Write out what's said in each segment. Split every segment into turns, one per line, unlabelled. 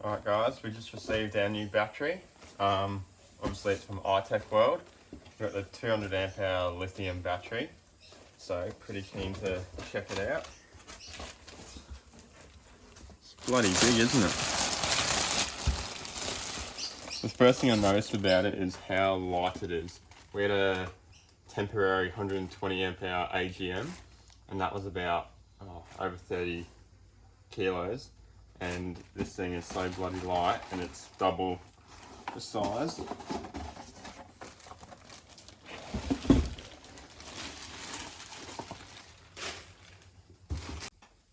Alright guys, we just received our new battery. Obviously it's from iTech World. We've got the 200 amp hour lithium battery. So pretty keen to check it out. It's bloody big, isn't it? The first thing I noticed about it is how light it is. We had a temporary 120 amp hour AGM and that was about over 30 kilos. And this thing is so bloody light and it's double the size.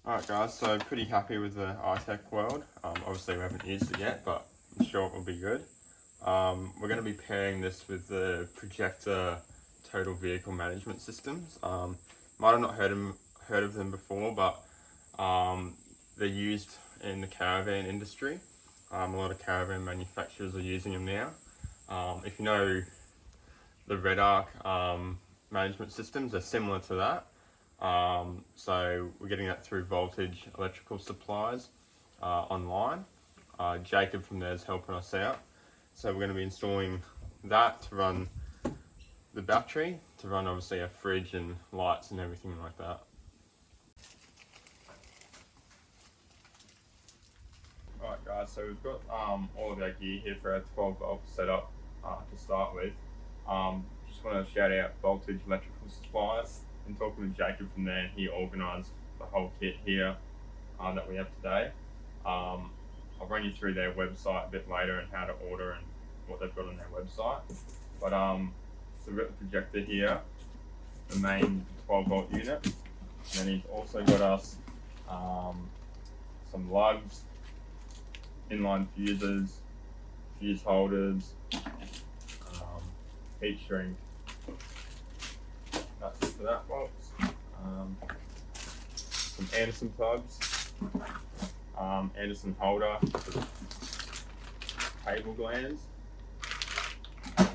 Alright guys, so pretty happy with the iTech World. Obviously we haven't used it yet, but I'm sure it will be good. We're going to be pairing this with the Projector total vehicle management systems. Might have not heard of them before, but they're used in the caravan industry. A lot of caravan manufacturers are using them now. If you know the Red Arc management systems, they're similar to that. So we're getting that through Voltage Electrical Supplies online. Jacob from there is helping us out. So we're going to be installing that to run the battery, to run obviously our fridge and lights and everything like that. Alright guys, so we've got all of our gear here for our 12 volt setup to start with. Just want to shout out Voltage Electrical Supplies. And talking with Jacob from there, he organised the whole kit here that we have today. I'll run you through their website a bit later and how to order and what they've got on their website. But so we've got the projector here, the main 12 volt unit, and then he's also got us some lugs, inline fuses, fuse holders, heat shrink. That's it for that box. Some Anderson plugs, Anderson holder, cable glands,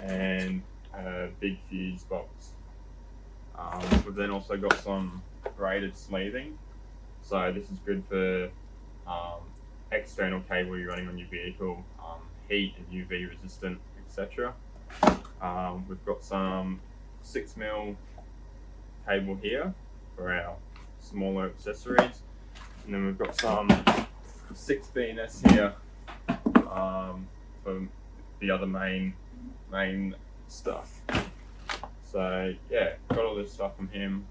and a big fuse box. We've then also got some braided sleeving. So this is good for external cable you're running on your vehicle, heat and UV resistant, etc. We've got some 6mm cable here for our smaller accessories, and then we've got some 6BNS here for the other main stuff. So yeah, got all this stuff from him.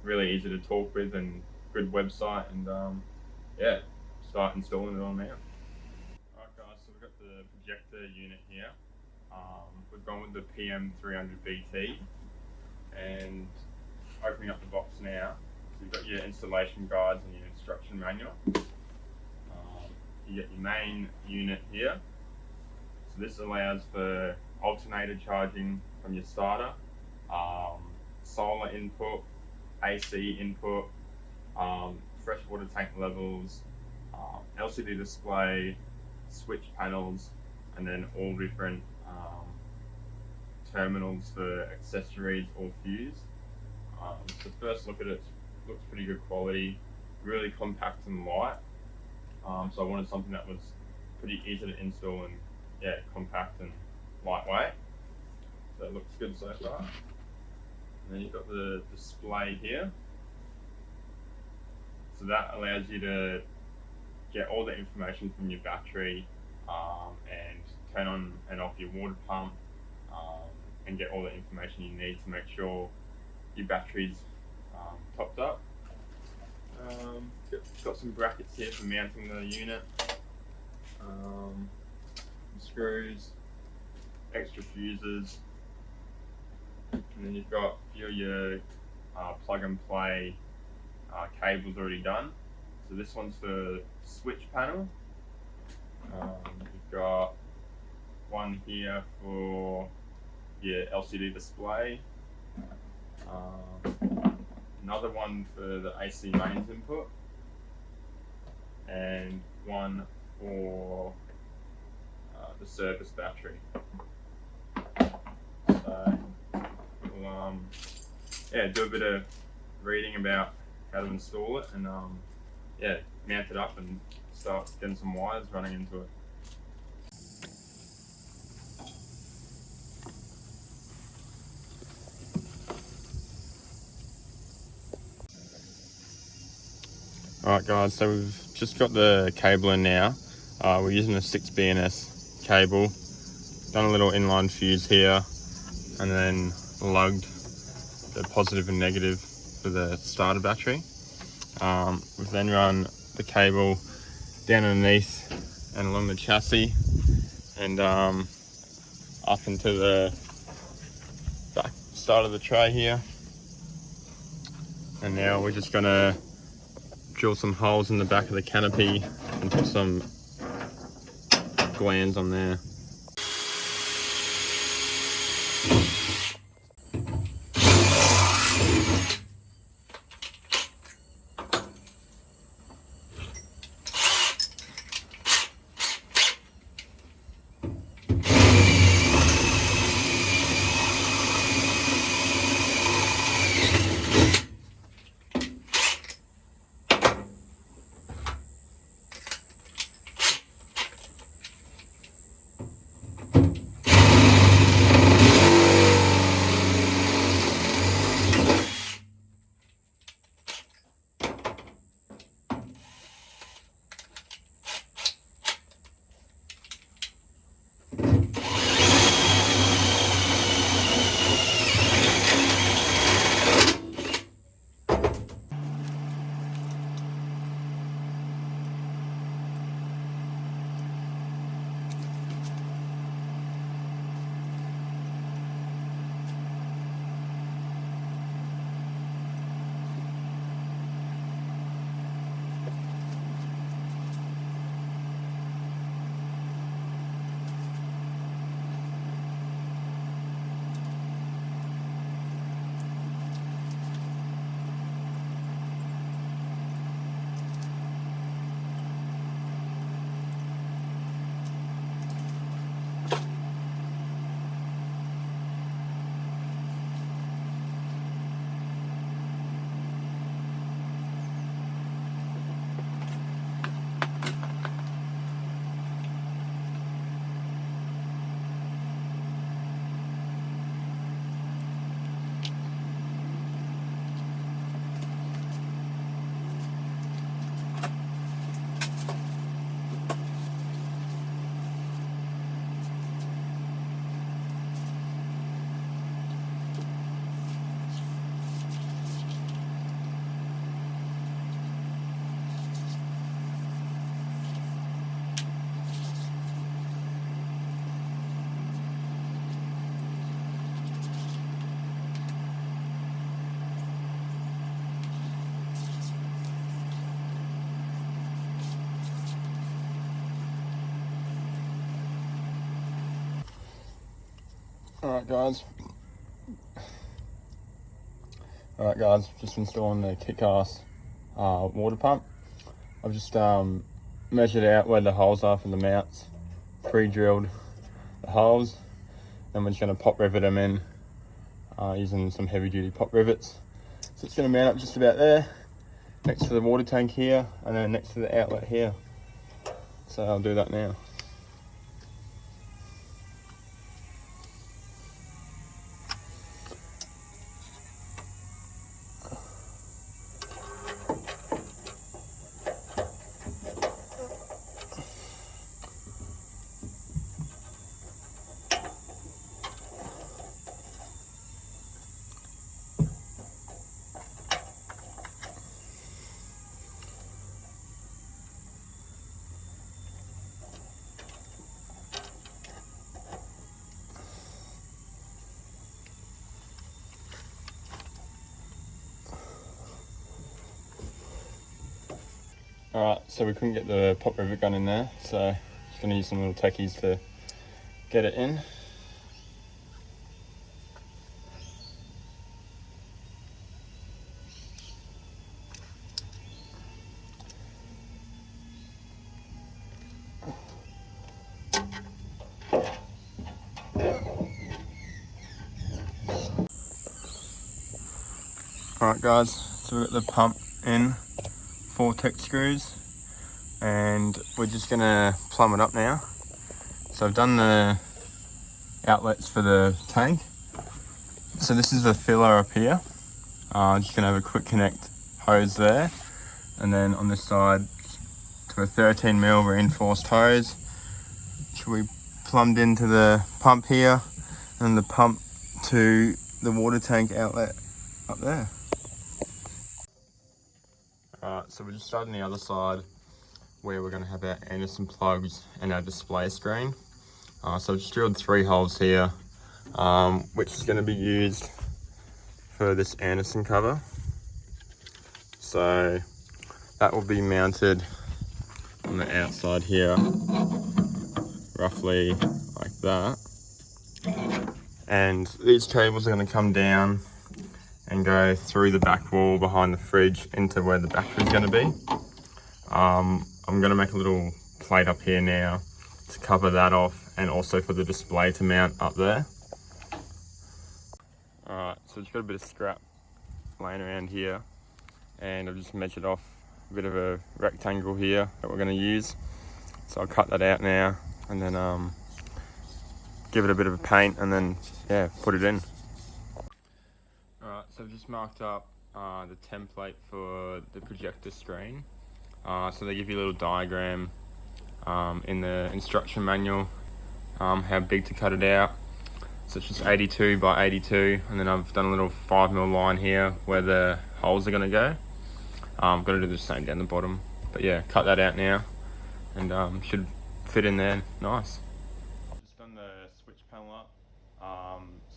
Really easy to talk with and good website, and yeah, start installing it on now. Alright guys, so we've got the projector unit here. We've gone with the PM300BT, and opening up the box now. So you've got your installation guides and your instruction manual. You get your main unit here. So this allows for alternator charging from your starter, solar input, AC input, fresh water tank levels, LCD display, switch panels, and then all different terminals for accessories or fuse. So first look at it, looks pretty good quality, really compact and light. So I wanted something that was pretty easy to install and yeah, compact and lightweight. So it looks good so far. And then you've got the display here. So that allows you to get all the information from your battery and turn on and off your water pump and get all the information you need to make sure your battery's topped up. Got some brackets here for mounting the unit, some screws, extra fuses, and then you've got a few of your plug and play cables already done. So this one's for switch panel. You've got one here for your LCD display, another one for the AC mains input, and one for the service battery. So we'll yeah, do a bit of reading about how to install it and yeah, mount it up and start getting some wires running into it. Alright guys, so we've just got the cable in now. We're using a 6BNS cable. Done a little inline fuse here and then lugged the positive and negative for the starter battery. We've then run the cable down underneath and along the chassis and up into the back start of the tray here. And now we're just gonna drill some holes in the back of the canopy and put some glands on there. Alright guys, just installing the kick-ass water pump. I've just measured out where the holes are for the mounts, pre-drilled the holes, and we're just going to pop rivet them in using some heavy duty pop rivets. So it's going to mount up just about there, next to the water tank here, and then next to the outlet here. So I'll do that now. Alright, so we couldn't get the pop rivet gun in there, so just going to use some little techies to get it in. Alright guys, so we've got the pump in, 4 tech screws. and we're just gonna plumb it up now. So I've done the outlets for the tank. So this is the filler up here. Just gonna have a quick connect hose there, and then on this side to a 13mm reinforced hose, which we plumbed into the pump here, and the pump to the water tank outlet up there. Alright, so we're just starting the other side where we're going to have our Anderson plugs and our display screen. So I've just drilled 3 holes here, which is going to be used for this Anderson cover. So that will be mounted on the outside here, roughly like that. And these cables are going to come down and go through the back wall behind the fridge into where the battery is going to be. I'm going to make a little plate up here now to cover that off, and also for the display to mount up there. Alright, so just got a bit of scrap laying around here, and I've just measured off a bit of a rectangle here that we're going to use. So I'll cut that out now, and then give it a bit of a paint, and then put it in. Alright, so I've just marked up the template for the projector screen. So they give you a little diagram in the instruction manual, how big to cut it out. So it's just 82 by 82, and then I've done a little 5mm line here where the holes are going to go. Got to do the same down the bottom, but yeah, cut that out now, and should fit in there nice. Just done the switch panel up,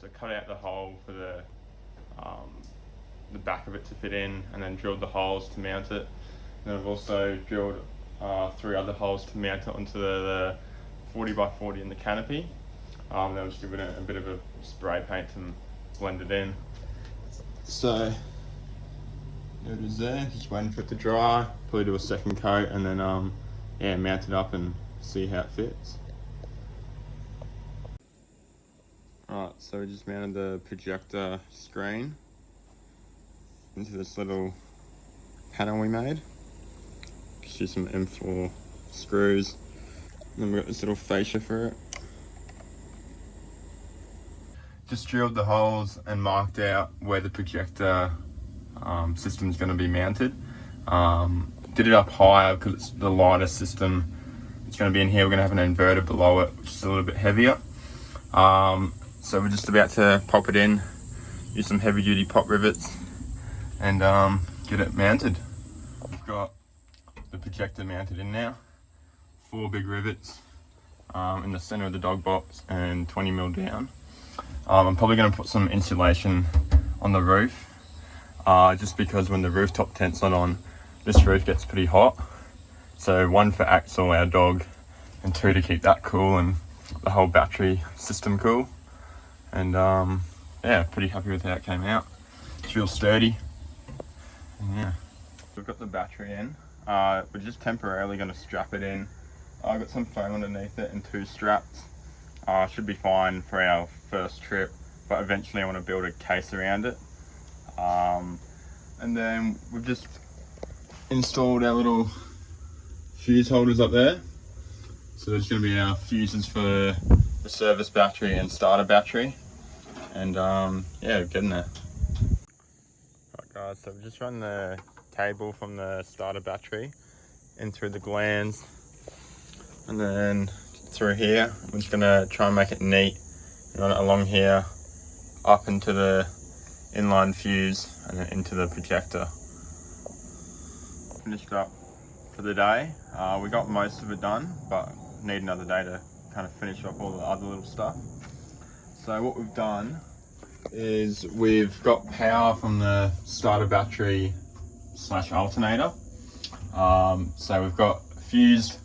so cut out the hole for the back of it to fit in, and then drilled the holes to mount it. And I've also drilled 3 other holes to mount it onto the 40 by 40 in the canopy. Then I'll just give it a bit of a spray paint and blend it in. So there it is there, just waiting for it to dry, probably do a second coat, and then mount it up and see how it fits. Alright, so we just mounted the projector screen into this little panel we made. Just use some M4 screws, and then we've got this little fascia for it. Just drilled the holes and marked out where the projector system is going to be mounted. Did it up higher because it's the lighter system. It's going to be in here. We're going to have an inverter below it, which is a little bit heavier. So we're just about to pop it in, use some heavy duty pop rivets, and get it mounted. We've got the projector mounted in now, 4 big rivets in the center of the dog box and 20mm down. I'm probably going to put some insulation on the roof, just because when the rooftop tent's not on, this roof gets pretty hot. So 1 for Axel, our dog, and 2 to keep that cool and the whole battery system cool. And pretty happy with how it came out. It's real sturdy. And yeah, we've got the battery in. We're just temporarily going to strap it in. I've got some foam underneath it and 2 straps. Should be fine for our first trip, but eventually I want to build a case around it. And then we've just installed our little fuse holders up there. So there's going to be our fuses for the service battery and starter battery. And we're getting there. Alright guys, so we've just run the cable from the starter battery in through the glands, and then through here. I'm just going to try and make it neat and run it along here up into the inline fuse and then into the projector. Finished up for the day. We got most of it done, but need another day to kind of finish off all the other little stuff. So what we've done is we've got power from the starter battery / alternator. So we've got fused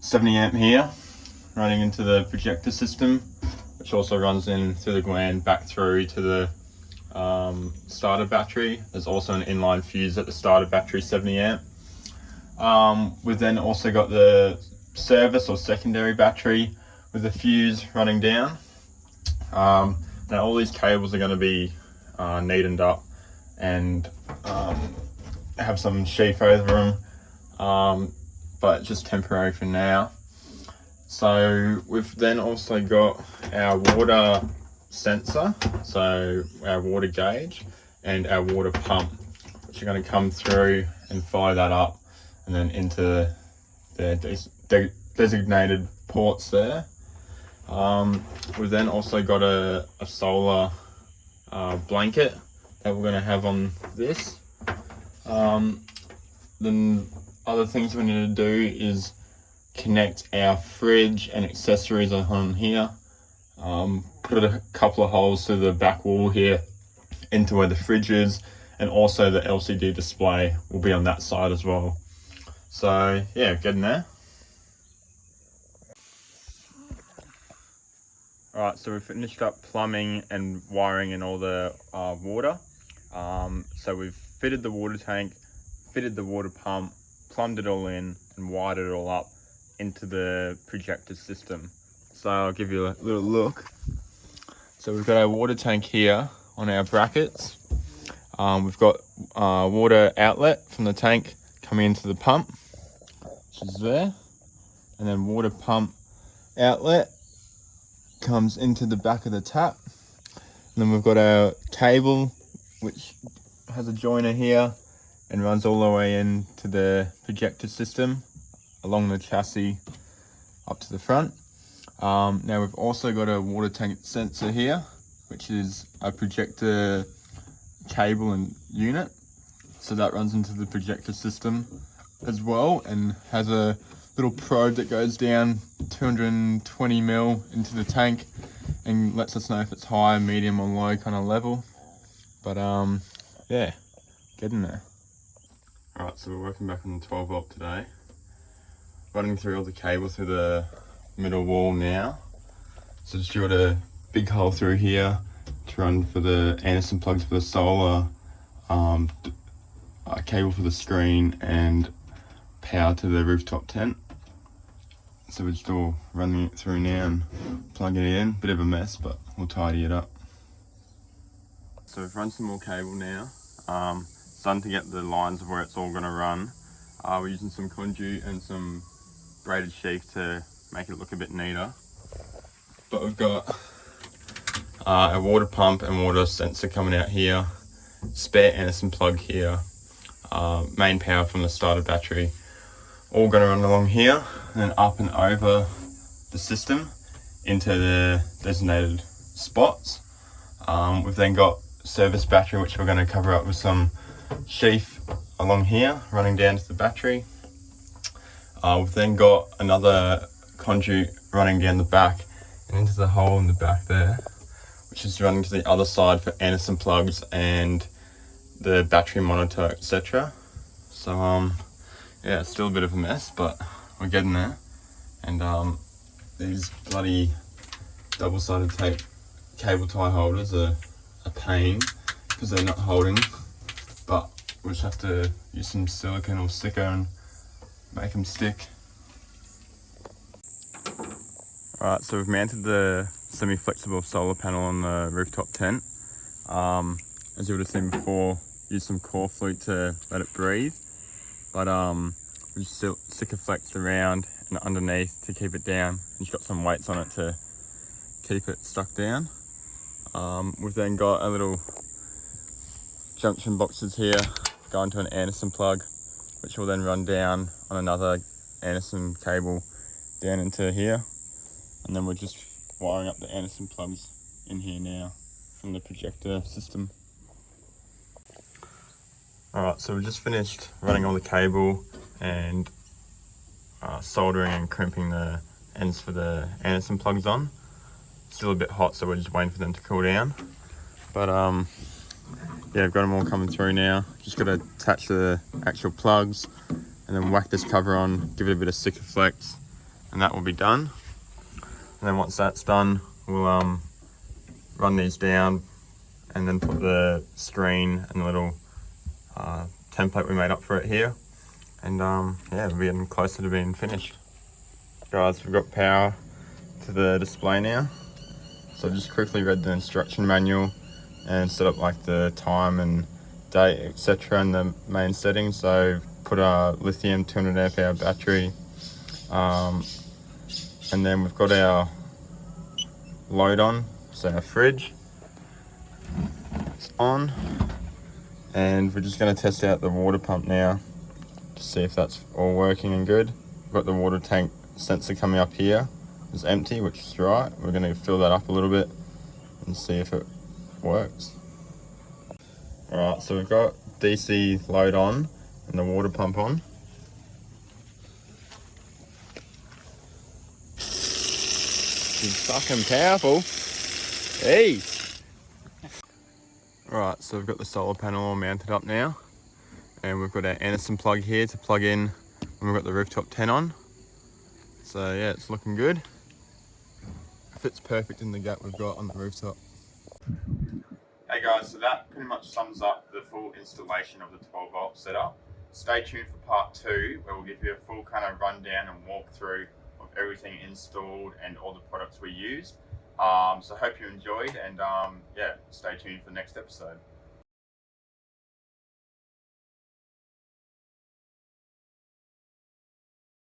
70 amp here running into the projector system, which also runs in through the gland back through to the starter battery. There's also an inline fuse at the starter battery, 70 amp. We've then also got the service or secondary battery with the fuse running down. Now all these cables are going to be neatened up and have some sheath over them. but just temporary for now. So we've then also got our water sensor, so our water gauge and our water pump, which are going to come through and fire that up and then into the designated ports there. We've then also got a solar blanket that we're going to have on this. Then other things we need to do is connect our fridge and accessories on here. Put a couple of holes through the back wall here into where the fridge is, and also the LCD display will be on that side as well. So yeah, getting there. Alright, so we've finished up plumbing and wiring in all the water. So we've fitted the water tank, fitted the water pump, plumbed it all in and wired it all up into the projector system. So I'll give you a little look. So we've got our water tank here on our brackets. We've got water outlet from the tank coming into the pump, which is there. And then water pump outlet comes into the back of the tap. And then we've got our cable, which has a joiner here and runs all the way into the projector system along the chassis up to the front. Now we've also got a water tank sensor here, which is a projector cable and unit. So that runs into the projector system as well and has a little probe that goes down 220 mil into the tank and lets us know if it's high, medium or low kind of level. But yeah, getting there. Alright, so we're working back on the 12 volt today. Running through all the cables through the middle wall now. So just drilled a big hole through here to run for the Anderson plugs for the solar, cable for the screen and power to the rooftop tent. So we're just all running it through now and plugging it in. Bit of a mess, but we'll tidy it up. So we've run some more cable now. Starting to get the lines of where it's all going to run. We're using some conduit and some braided sheath to make it look a bit neater. But we've got a water pump and water sensor coming out here, spare Anderson plug here, main power from the starter battery, all going to run along here and then up and over the system into the designated spots. We've then got service battery, which we're going to cover up with some sheath along here running down to the battery. We've then got another conduit running down the back and into the hole in the back there, which is running to the other side for Anderson plugs and the battery monitor, etc. So yeah, it's still a bit of a mess, but we're getting there. And these bloody double-sided tape cable tie holders are a pain because they're not holding, but we'll just have to use some silicone or sticker and make them stick. Alright, so we've mounted the semi-flexible solar panel on the rooftop tent. As you would have seen before, use some core flute to let it breathe, but we just stick a flex around and underneath to keep it down, and just got some weights on it to keep it stuck down. We've then got a little junction boxes here going to an Anderson plug, which will then run down on another Anderson cable down into here, and then we're just wiring up the Anderson plugs in here now from the projector system. Alright, so we just finished running all the cable and soldering and crimping the ends for the Anderson plugs on. Still a bit hot, so we're just waiting for them to cool down. But yeah, I've got them all coming through now. Just got to attach the actual plugs and then whack this cover on, give it a bit of sticker flex, and that will be done. And then once that's done, we'll run these down and then put the screen and the little template we made up for it here. And yeah, we're getting closer to being finished. Guys, we've got power to the display now. So I just quickly read the instruction manual and set up like the time and date, etc. in the main settings. So put a lithium 200 amp hour battery, and then we've got our load on, so our fridge is on, and we're just going to test out the water pump now to see if that's all working and good. We've got the water tank sensor coming up here, it's empty, which is right. We're going to fill that up a little bit and see if it works. Alright, so we've got DC load on and the water pump on. It's fucking powerful. Hey! Alright, so we've got the solar panel all mounted up now, and we've got our Anderson plug here to plug in when we've got the rooftop 10 on. So yeah, it's looking good. Fits perfect in the gap we've got on the rooftop. Hey guys, so that pretty much sums up the full installation of the 12 volt setup. Stay tuned for part 2, where we'll give you a full kind of rundown and walkthrough of everything installed and all the products we used. So hope you enjoyed, and yeah, stay tuned for the next episode.